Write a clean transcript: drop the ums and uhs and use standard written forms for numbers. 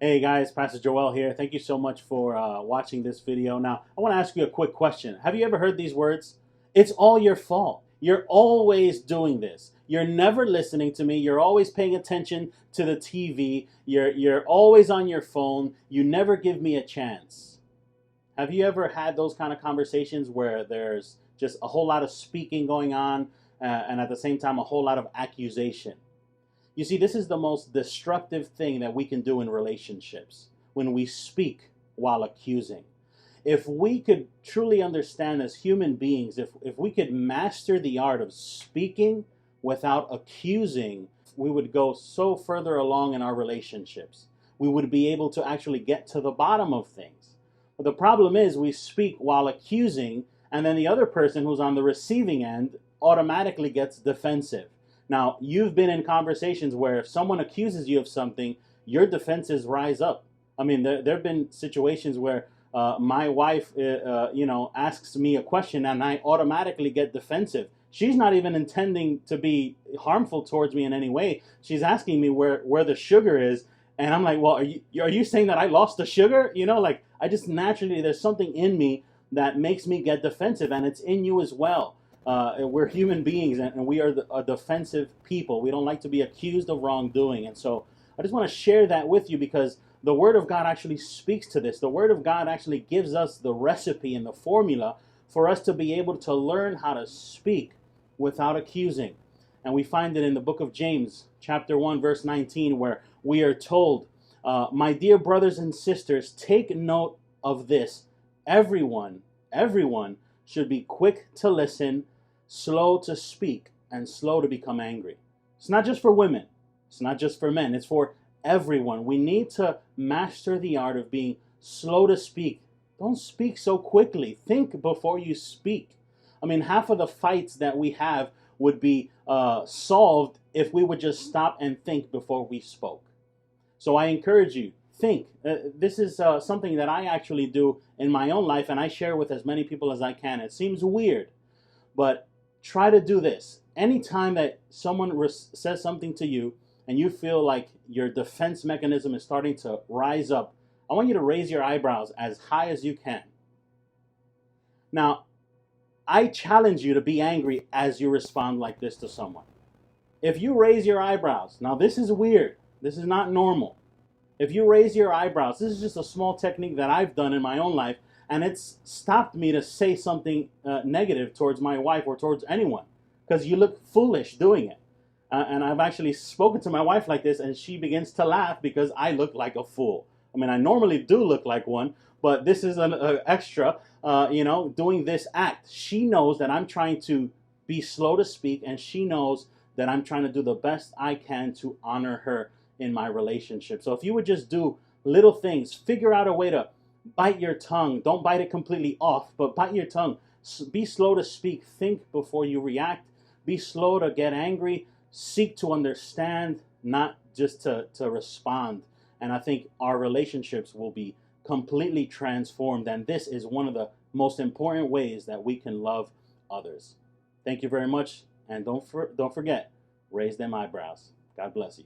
Hey guys, Pastor Joel here. Thank you so much for watching this video. Now, I want to ask you a quick question. Have you ever heard these words? It's all your fault. You're always doing this. You're never listening to me. You're always paying attention to the TV. You're always on your phone. You never give me a chance. Have you ever had those kind of conversations where there's just a whole lot of speaking going on and at the same time a whole lot of accusation? You see, this is the most destructive thing that we can do in relationships when we speak while accusing. If we could truly understand as human beings, if we could master the art of speaking without accusing, we would go so further along in our relationships. We would be able to actually get to the bottom of things. But the problem is we speak while accusing, and then the other person who's on the receiving end automatically gets defensive. Now, you've been in conversations where if someone accuses you of something, your defenses rise up. I mean, there have been situations where my wife, asks me a question and I automatically get defensive. She's not even intending to be harmful towards me in any way. She's asking me where the sugar is, and I'm like, well, are you saying that I lost the sugar? Like I just naturally, there's something in me that makes me get defensive, and it's in you as well. We're human beings, and we are a defensive people. We don't like to be accused of wrongdoing. And so I just want to share that with you because the Word of God actually speaks to this. The Word of God actually gives us the recipe and the formula for us to be able to learn how to speak without accusing. And we find it in the book of James, chapter 1, verse 19, where we are told, my dear brothers and sisters, take note of this. Everyone should be quick to listen, slow to speak, and slow to become angry. It's not just for women. It's not just for men. It's for everyone. We need to master the art of being slow to speak. Don't speak so quickly. Think before you speak. I mean, half of the fights that we have would be solved if we would just stop and think before we spoke. So I encourage you, think. This is something that I actually do in my own life, and I share with as many people as I can. It seems weird, but try to do this. Anytime that someone says something to you and you feel like your defense mechanism is starting to rise up, I want you to raise your eyebrows as high as you can. Now, I challenge you to be angry as you respond like this to someone. If you raise your eyebrows, now this is weird. This is not normal. If you raise your eyebrows, this is just a small technique that I've done in my own life, and it's stopped me to say something negative towards my wife or towards anyone, because you look foolish doing it. And I've actually spoken to my wife like this, and she begins to laugh because I look like a fool. I mean, I normally do look like one, but this is an extra, doing this act. She knows that I'm trying to be slow to speak, and she knows that I'm trying to do the best I can to honor her in my relationship. So if you would just do little things, figure out a way to bite your tongue. Don't bite it completely off, but bite your tongue. Be slow to speak. Think before you react. Be slow to get angry. Seek to understand, not just to respond. And I think our relationships will be completely transformed. And this is one of the most important ways that we can love others. Thank you very much. And don't forget, raise them eyebrows. God bless you.